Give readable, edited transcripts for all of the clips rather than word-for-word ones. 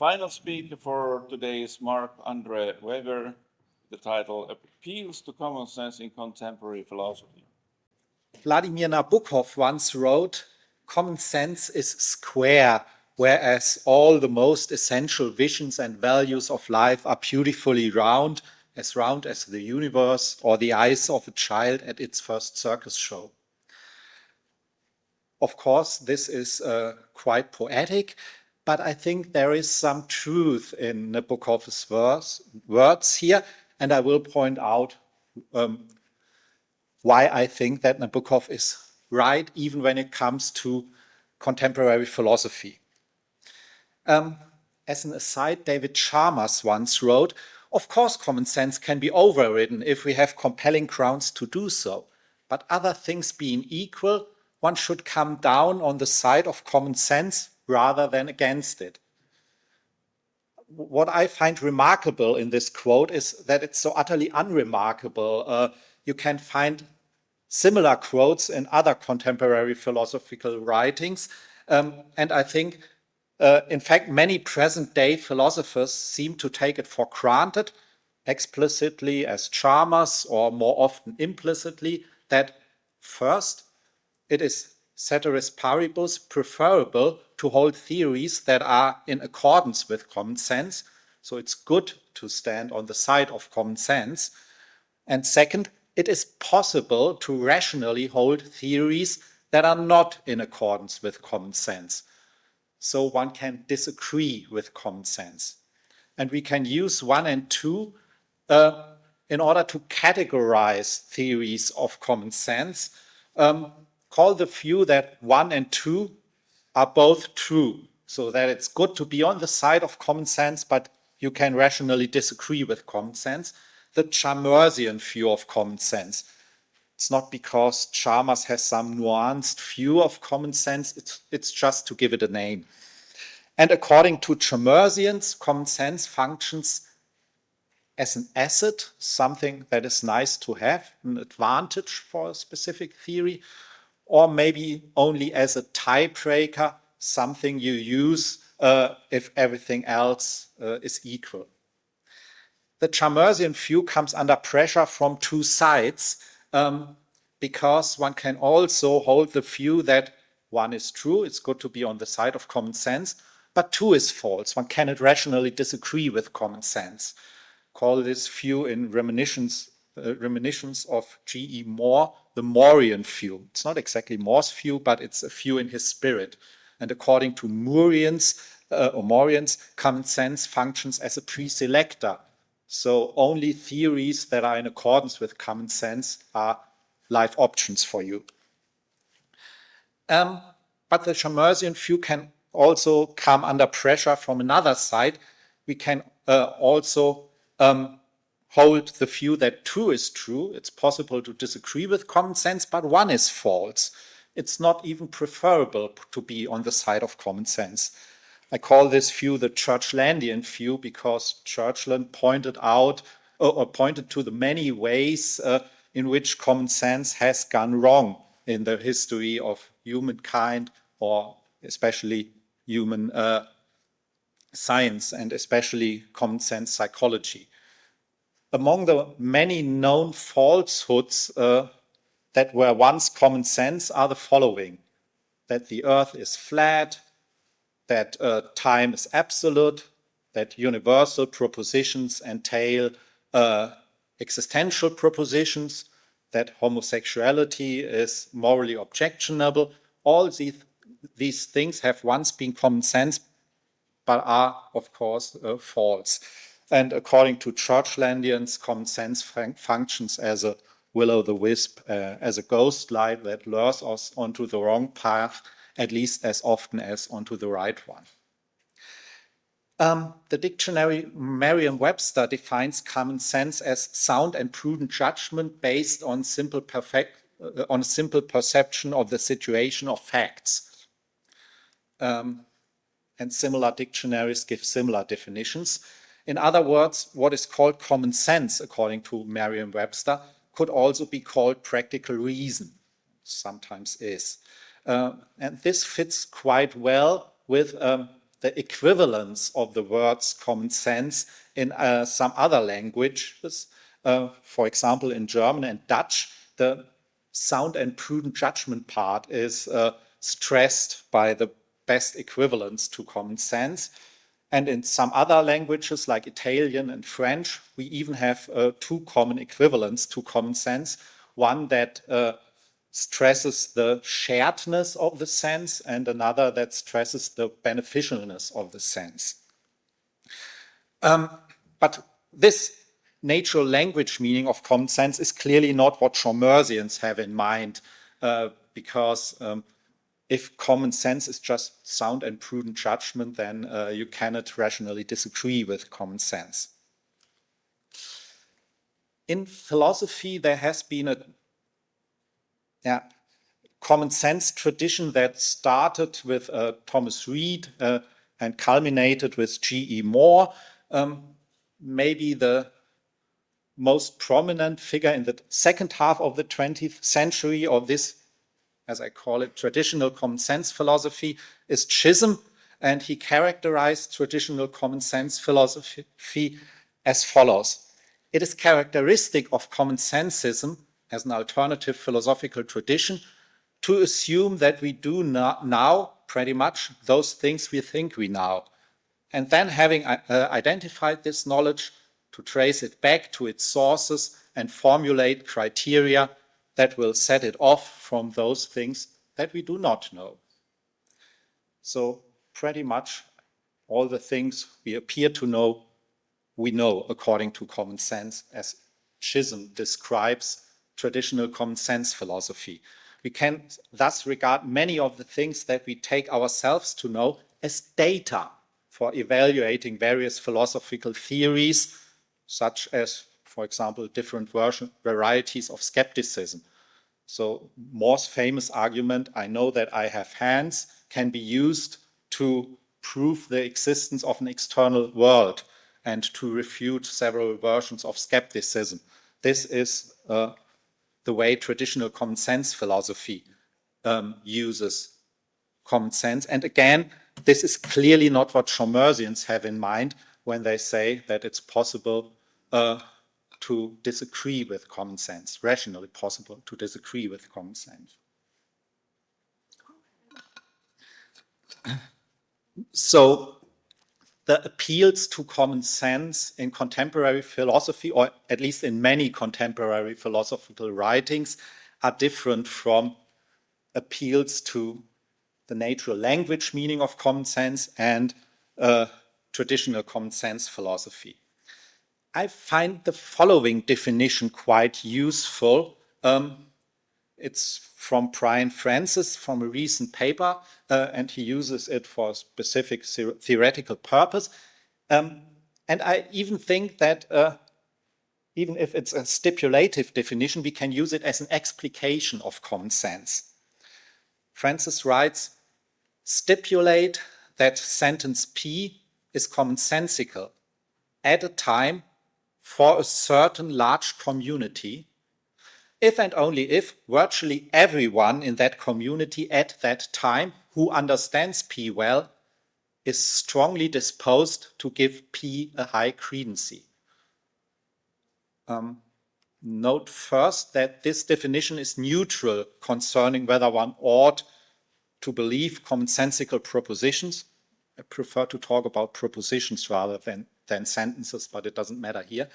Final speaker for today is Marc Andree. The title Appeals to Common Sense in Contemporary Philosophy. Vladimir Nabokov once wrote, "Common sense is square, whereas all the most essential visions and values of life are beautifully round as the universe or the eyes of a child at its first circus show." Of course, this is quite poetic, but I think there is some truth in Nabokov's words here, and I will point out why I think that Nabokov is right, even when it comes to contemporary philosophy. As an aside, David Chalmers once wrote, "Of course, common sense can be overridden if we have compelling grounds to do so, but other things being equal, one should come down on the side of common sense rather than against it." What I find remarkable in this quote is that it's so utterly unremarkable. You can find similar quotes in other contemporary philosophical writings. And I think, in fact, many present-day philosophers seem to take it for granted, explicitly as Chalmers, or more often implicitly, that first, it is ceteris paribus preferable to hold theories that are in accordance with common sense. So it's good to stand on the side of common sense. And second, it is possible to rationally hold theories that are not in accordance with common sense. So one can disagree with common sense. And we can use 1 and 2 in order to categorize theories of common sense. Call the view that 1 and 2 are both true, so that it's good to be on the side of common sense, but you can rationally disagree with common sense. The Chalmersian view of common sense. It's not because Chalmers has some nuanced view of common sense, it's just to give it a name. And according to Chalmersians, common sense functions as an asset, something that is nice to have, an advantage for a specific theory, or maybe only as a tiebreaker, something you use if everything else is equal. The Chalmersian view comes under pressure from two sides, because one can also hold the view that 1 is true, it's good to be on the side of common sense, but 2 is false. One cannot rationally disagree with common sense. Call this view in reminiscence of G.E. Moore, the Moorean view. It's not exactly Moore's view, but it's a view in his spirit. And according to Mooreans, common sense functions as a preselector. So only theories that are in accordance with common sense are life options for you. But the Chalmersian view can also come under pressure from another side. We can also hold the view that 2 is true. It's possible to disagree with common sense, but 1 is false. It's not even preferable to be on the side of common sense. I call this view the Churchlandian view because Churchland pointed to the many ways in which common sense has gone wrong in the history of humankind, or especially human science, and especially common sense psychology. Among the many known falsehoods that were once common sense are the following: that the earth is flat, that time is absolute, that universal propositions entail existential propositions, that homosexuality is morally objectionable. All these things have once been common sense, but are, of course, false. And according to Churchlandians, common sense functions as a will-o'-the-wisp, as a ghost light that lures us onto the wrong path, at least as often as onto the right one. The dictionary Merriam-Webster defines common sense as sound and prudent judgment based on simple perception of the situation of facts. And similar dictionaries give similar definitions. In other words, what is called common sense, according to Merriam-Webster, could also be called practical reason, sometimes is. And this fits quite well with the equivalence of the words common sense in some other languages. For example, in German and Dutch, the sound and prudent judgment part is stressed by the best equivalence to common sense. And in some other languages like Italian and French, we even have two common equivalents to common sense. One that stresses the sharedness of the sense and another that stresses the beneficialness of the sense. But this natural language meaning of common sense is clearly not what Chalmersians have in mind, because if common sense is just sound and prudent judgment, then you cannot rationally disagree with common sense. In philosophy, there has been a common sense tradition that started with Thomas Reid and culminated with G.E. Moore. Maybe the most prominent figure in the second half of the 20th century of this, as I call it, traditional common sense philosophy is Chisholm, and he characterized traditional common sense philosophy as follows. It is characteristic of common sensism as an alternative philosophical tradition to assume that we do not now pretty much those things we think we know. And then having identified this knowledge, to trace it back to its sources and formulate criteria that will set it off from those things that we do not know. So pretty much all the things we appear to know, we know according to common sense, as Chisholm describes traditional common sense philosophy. We can thus regard many of the things that we take ourselves to know as data for evaluating various philosophical theories, such as, for example, different varieties of skepticism. So Moore's famous argument, I know that I have hands, can be used to prove the existence of an external world and to refute several versions of skepticism. This is the way traditional common sense philosophy uses common sense. And again, this is clearly not what Chalmersians have in mind when they say that it's possible to disagree with common sense, rationally possible to disagree with common sense. So the appeals to common sense in contemporary philosophy, or at least in many contemporary philosophical writings, are different from appeals to the natural language meaning of common sense and traditional common sense philosophy. I find the following definition quite useful. It's from Brian Francis from a recent paper, and he uses it for a specific theoretical purpose. And I even think that even if it's a stipulative definition, we can use it as an explication of common sense. Francis writes, stipulate that sentence P is commonsensical at a time for a certain large community, if and only if virtually everyone in that community at that time who understands P well is strongly disposed to give P a high credency. Note first that this definition is neutral concerning whether one ought to believe commonsensical propositions. I prefer to talk about propositions rather than sentences, but it doesn't matter here.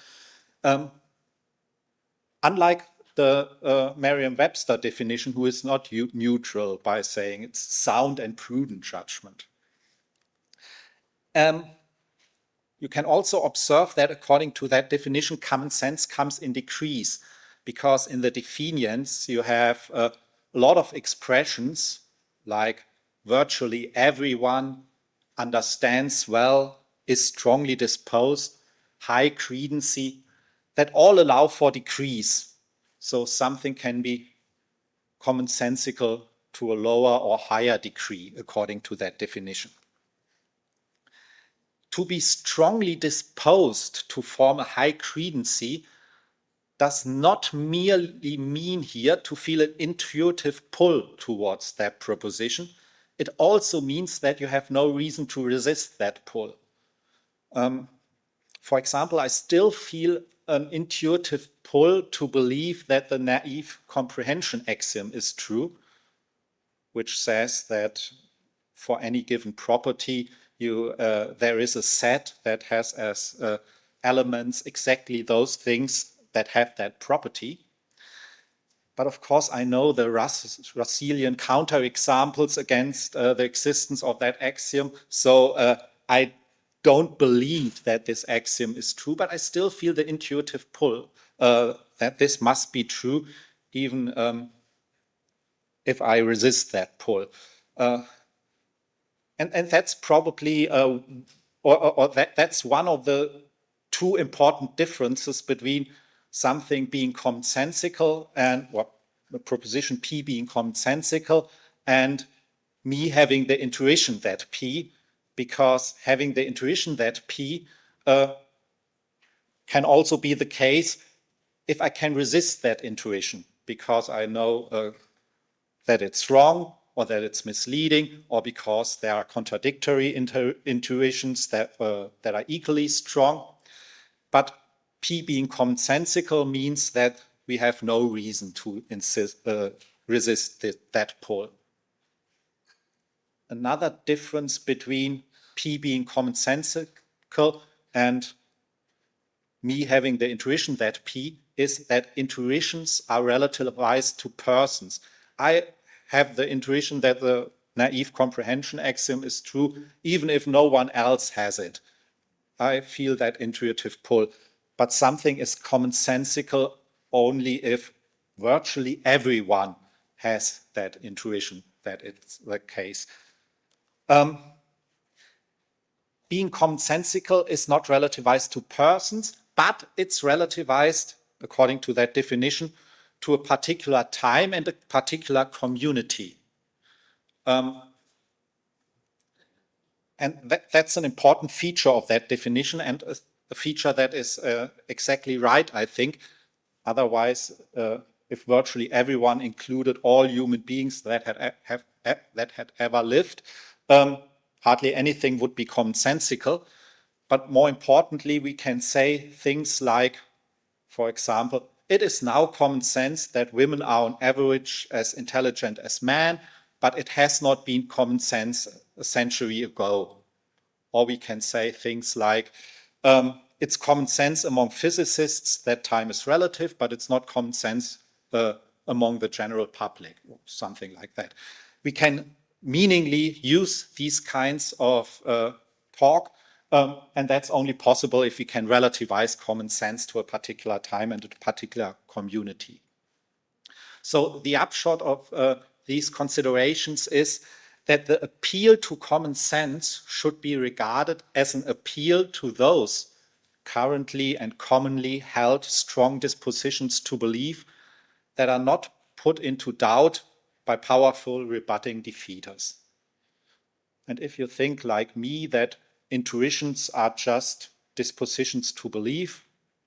Unlike the Merriam-Webster definition, who is not neutral by saying it's sound and prudent judgment. You can also observe that according to that definition, common sense comes in decrease, because in the definitions you have a lot of expressions like virtually everyone understands well, is strongly disposed, high credency, that all allow for decrease. So something can be commonsensical to a lower or higher degree according to that definition. To be strongly disposed to form a high credency does not merely mean here to feel an intuitive pull towards that proposition. it also means that you have no reason to resist that pull. For example, I still feel an intuitive pull to believe that the naive comprehension axiom is true, which says that for any given property, there is a set that has as elements exactly those things that have that property. But of course, I know the Russellian counterexamples against the existence of that axiom. So I don't believe that this axiom is true, but I still feel the intuitive pull that this must be true, even if I resist that pull. And that's probably, that's one of the two important differences between something being commonsensical and the proposition P being commonsensical and me having the intuition that P, because having the intuition that P can also be the case if I can resist that intuition because I know that it's wrong or that it's misleading, or because there are contradictory intuitions that are equally strong. But P being commonsensical means that we have no reason to resist that pull. Another difference between P being commonsensical and me having the intuition that P is that intuitions are relativized to persons. I have the intuition that the naive comprehension axiom is true, even if no one else has it. I feel that intuitive pull, but something is commonsensical only if virtually everyone has that intuition that it's the case. Being commonsensical is not relativized to persons, but it's relativized, according to that definition, to a particular time and a particular community. And that's an important feature of that definition, and a feature that is exactly right, I think. Otherwise, if virtually everyone included all human beings that had ever lived, hardly anything would be commonsensical. But more importantly, we can say things like, for example, it is now common sense that women are on average as intelligent as men, but it has not been common sense a century ago. Or we can say things like, it's common sense among physicists that time is relative, but it's not common sense among the general public, or something like that. We can meaningly use these kinds of talk, and that's only possible if we can relativize common sense to a particular time and a particular community. So the upshot of these considerations is that the appeal to common sense should be regarded as an appeal to those currently and commonly held strong dispositions to believe that are not put into doubt by powerful rebutting defeaters. And if you think like me that intuitions are just dispositions to believe,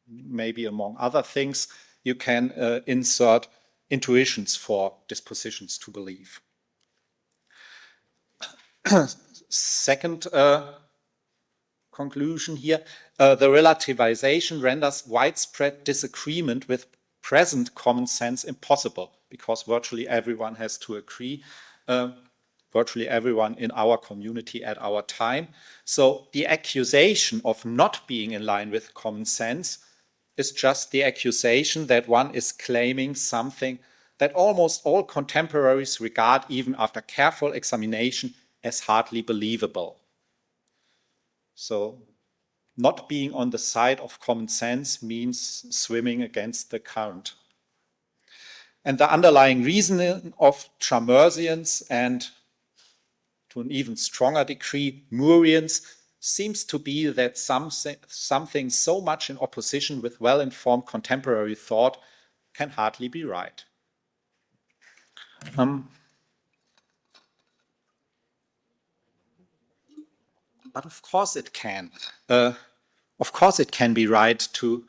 maybe among other things, you can insert intuitions for dispositions to believe. Second conclusion here, the relativization renders widespread disagreement with present common sense impossible, because virtually everyone has to agree, virtually everyone in our community at our time. So the accusation of not being in line with common sense is just the accusation that one is claiming something that almost all contemporaries regard, even after careful examination, as hardly believable. So not being on the side of common sense means swimming against the current. And the underlying reasoning of Chalmersians and, to an even stronger degree, Murians seems to be that something so much in opposition with well-informed contemporary thought can hardly be right. But of course it can. Of course it can be right to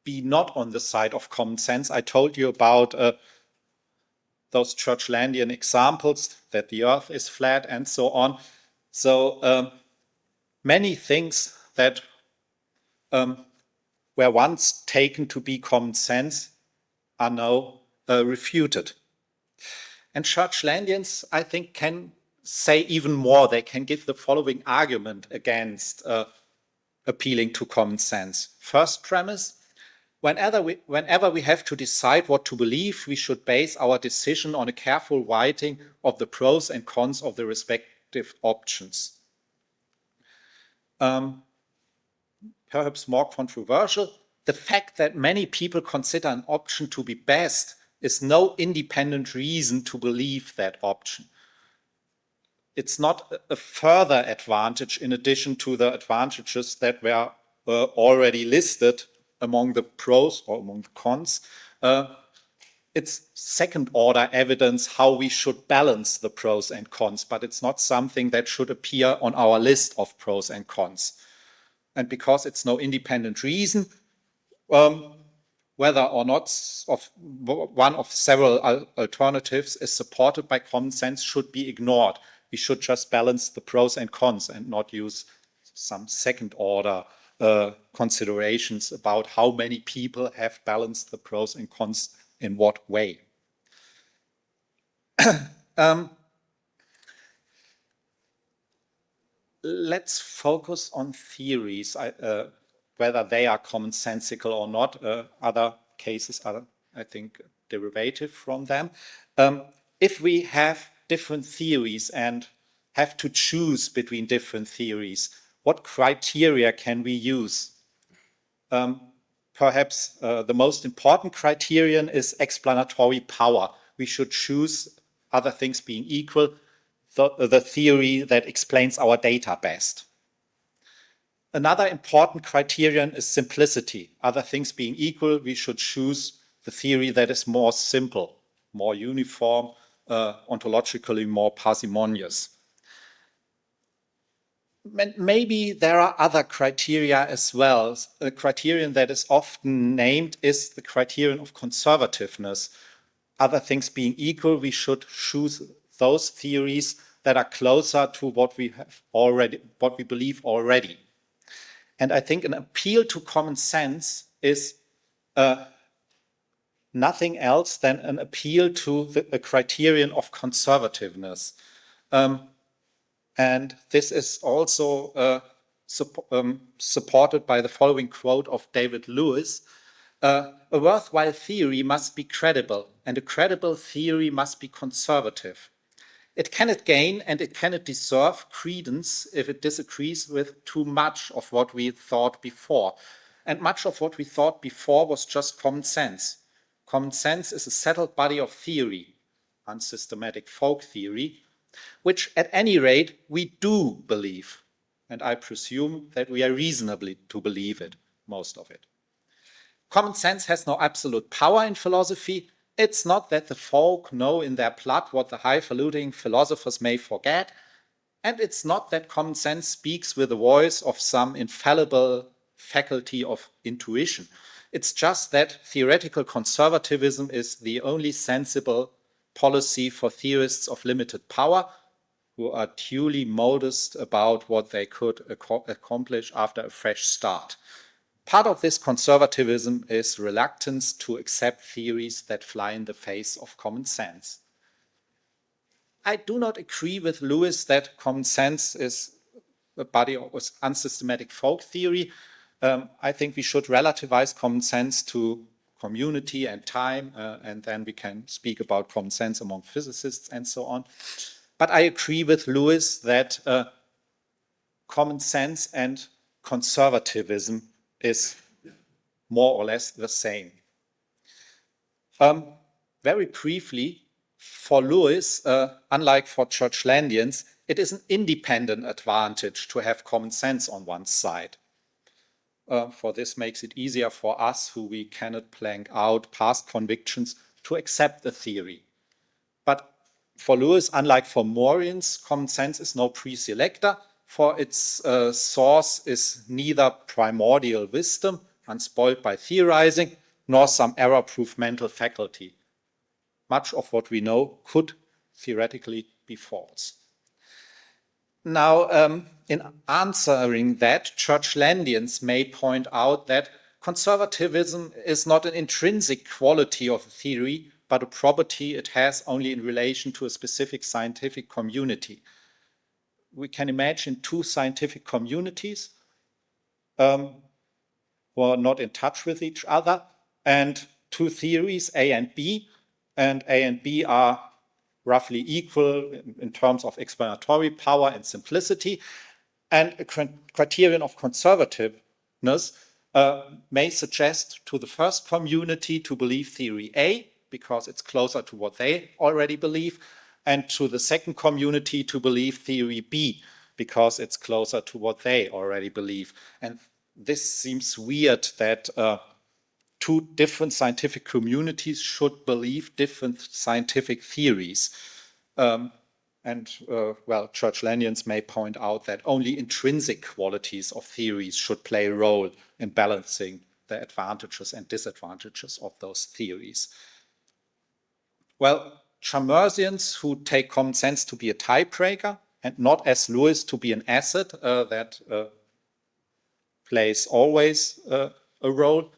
be not on the side of common sense. I told you about those Churchlandian examples that the earth is flat and so on. So many things that were once taken to be common sense are now refuted. And Churchlandians, I think, can say even more. They can give the following argument against appealing to common sense. First premise, whenever we have to decide what to believe, we should base our decision on a careful weighting of the pros and cons of the respective options. Perhaps more controversial, the fact that many people consider an option to be best is no independent reason to believe that option. It's not a further advantage in addition to the advantages that were already listed among the pros or among the cons. It's second order evidence how we should balance the pros and cons, but it's not something that should appear on our list of pros and cons. And because it's no independent reason, whether or not one of several alternatives is supported by common sense should be ignored. We should just balance the pros and cons and not use some second order considerations about how many people have balanced the pros and cons in what way. Let's focus on theories, whether they are commonsensical or not. Other cases are, I think, derivative from them. If we have different theories and have to choose between different theories, what criteria can we use? Perhaps the most important criterion is explanatory power. We should choose, other things being equal, the theory that explains our data best. Another important criterion is simplicity. Other things being equal, we should choose the theory that is more simple, more uniform, ontologically more parsimonious. Maybe there are other criteria as well. A criterion that is often named is the criterion of conservativeness. Other things being equal, we should choose those theories that are closer to what we believe already. And I think an appeal to common sense is nothing else than an appeal to a criterion of conservativeness. And this is also supported by the following quote of David Lewis. A worthwhile theory must be credible, and a credible theory must be conservative. It cannot gain and it cannot deserve credence if it disagrees with too much of what we thought before. And much of what we thought before was just common sense. Common sense is a settled body of theory, unsystematic folk theory, which at any rate we do believe. And I presume that we are reasonably to believe it, most of it. Common sense has no absolute power in philosophy. It's not that the folk know in their blood what the highfalutin philosophers may forget. And it's not that common sense speaks with the voice of some infallible faculty of intuition. It's just that theoretical conservatism is the only sensible policy for theorists of limited power who are duly modest about what they could accomplish after a fresh start. Part of this conservatism is reluctance to accept theories that fly in the face of common sense. I do not agree with Lewis that common sense is a body of unsystematic folk theory. I think we should relativize common sense to community and time, and then we can speak about common sense among physicists and so on. But I agree with Lewis that common sense and conservatism is more or less the same. Very briefly, for Lewis, unlike for Churchlandians, it is an independent advantage to have common sense on one side. For this makes it easier for us, who we cannot plank out past convictions, to accept the theory. But for Lewis, unlike for Moreans, common sense is no preselector, for its source is neither primordial wisdom, unspoiled by theorizing, nor some error-proof mental faculty. much of what we know could theoretically be false. Now, in answering that, Churchlandians may point out that conservatism is not an intrinsic quality of a theory, but a property it has only in relation to a specific scientific community. We can imagine two scientific communities who are not in touch with each other, and two theories, A and B are roughly equal in terms of explanatory power and simplicity. And a criterion of conservativeness may suggest to the first community to believe theory A, because it's closer to what they already believe, and to the second community to believe theory B, because it's closer to what they already believe. And this seems weird that two different scientific communities should believe different scientific theories. Well, Churchlandians may point out that only intrinsic qualities of theories should play a role in balancing the advantages and disadvantages of those theories. Well, Chalmersians who take common sense to be a tiebreaker and not, as Lewis, to be an asset that plays always a role.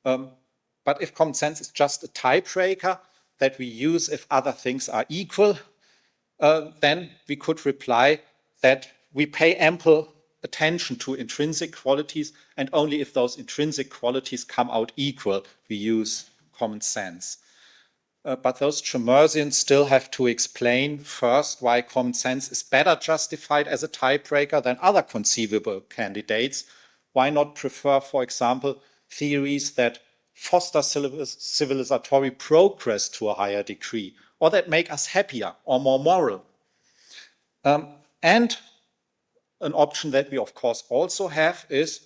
But if common sense is just a tiebreaker that we use if other things are equal, then we could reply that we pay ample attention to intrinsic qualities, and only if those intrinsic qualities come out equal, we use common sense. But those Chalmersians still have to explain first why common sense is better justified as a tiebreaker than other conceivable candidates. Why not prefer, for example, theories that foster civilizatory progress to a higher degree, or that make us happier or more moral? And an option that we, of course, also have is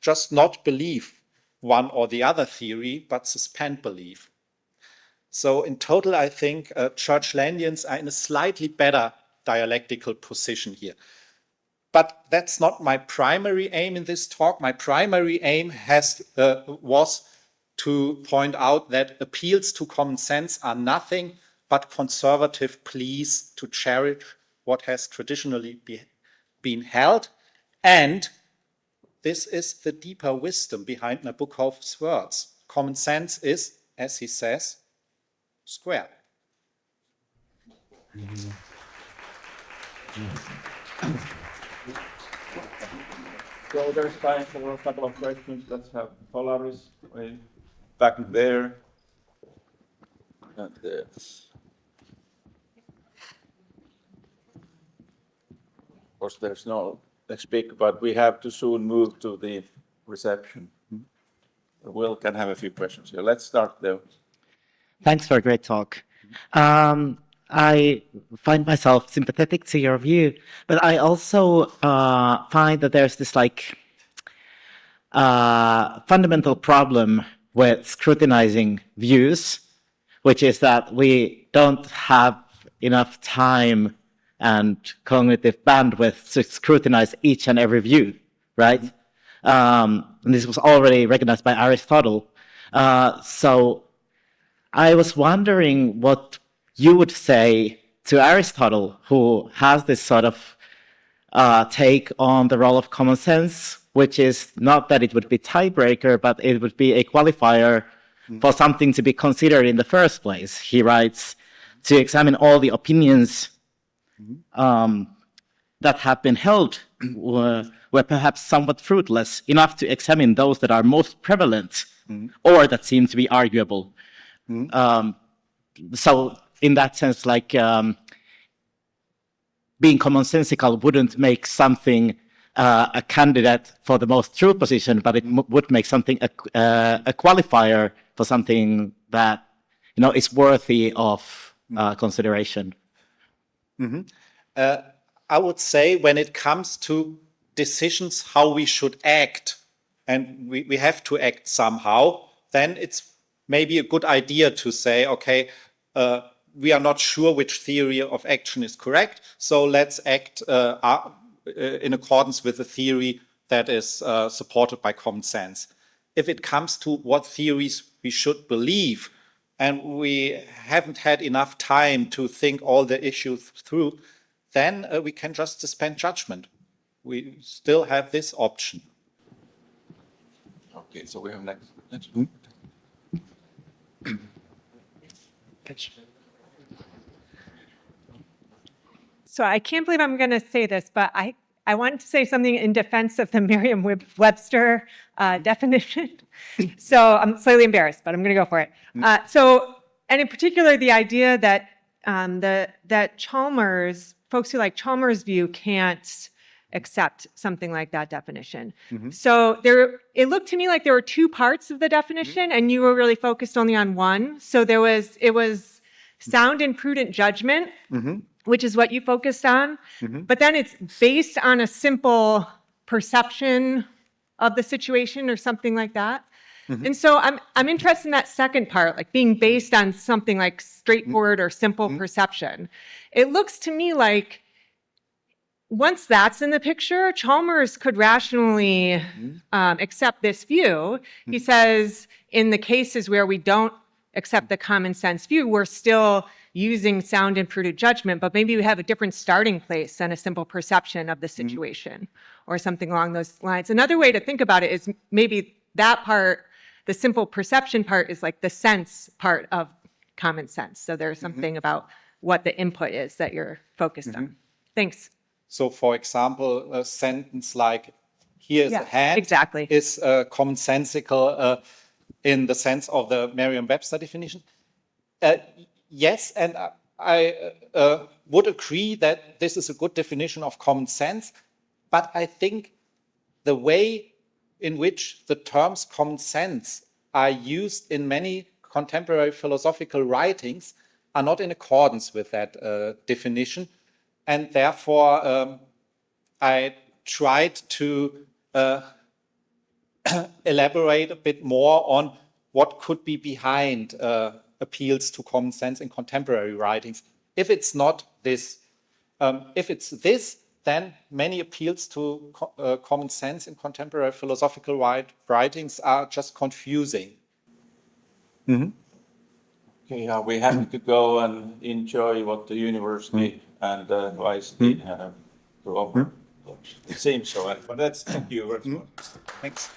just not believe one or the other theory, but suspend belief. So in total, I think Churchlandians are in a slightly better dialectical position here. But that's not my primary aim in this talk. My primary aim was to point out that appeals to common sense are nothing but conservative pleas to cherish what has traditionally been held. And this is the deeper wisdom behind Nabokov's words. Common sense is, as he says, square. So there's time for a couple of questions. Let's have Polaris way back there. And there. Of course, there's no speak, but we have to soon move to the reception. Will can have a few questions here. Let's start there. Thanks for a great talk. I find myself sympathetic to your view, but I also find that there's this fundamental problem with scrutinizing views, which is that we don't have enough time and cognitive bandwidth to scrutinize each and every view, right? And this was already recognized by Aristotle. So I was wondering what you would say to Aristotle, who has this sort of take on the role of common sense, which is not that it would be tiebreaker, but it would be a qualifier for something to be considered in the first place. He writes, to examine all the opinions that have been held were perhaps somewhat fruitless, enough to examine those that are most prevalent or that seem to be arguable. So in that sense, being commonsensical wouldn't make something a candidate for the most true position, but it would make something a qualifier for something that is worthy of consideration. I would say when it comes to decisions how we should act, and we have to act somehow, then it's maybe a good idea to say, okay, we are not sure which theory of action is correct, so let's act in accordance with the theory that is supported by common sense. If it comes to what theories we should believe, and we haven't had enough time to think all the issues through, then we can just suspend judgment. We still have this option. Okay, so we have next. So I can't believe I'm going to say this, but I wanted to say something in defense of the Merriam-Webster definition. So I'm slightly embarrassed, but I'm going to go for it. And in particular, the idea that that Chalmers, folks who like Chalmers' view, can't accept something like that definition. So it looked to me like there were two parts of the definition, and you were really focused only on one. So it was sound and prudent judgment, which is what you focused on. But then it's based on a simple perception of the situation or something like that. And so I'm interested in that second part, like being based on something like straightforward or simple perception. It looks to me like once that's in the picture, Chalmers could rationally accept this view. He says in the cases where we don't accept the common sense view, we're still using sound and prudent judgment, but maybe we have a different starting place than a simple perception of the situation or something along those lines. Another way to think about it is maybe that part, the simple perception part, is like the sense part of common sense. So there's something about what the input is that you're focused on. Thanks. So for example, a sentence like, here's a hand, exactly, is commonsensical in the sense of the Merriam-Webster definition. Yes, and I would agree that this is a good definition of common sense, but I think the way in which the terms common sense are used in many contemporary philosophical writings are not in accordance with that definition. And therefore, I tried to elaborate a bit more on what could be behind appeals to common sense in contemporary writings. If it's not this, if it's this, then many appeals to common sense in contemporary philosophical writings are just confusing. Okay, we have to go and enjoy what the university and Vice Dean have to offer. It seems so, but that's thank you very much. Thanks.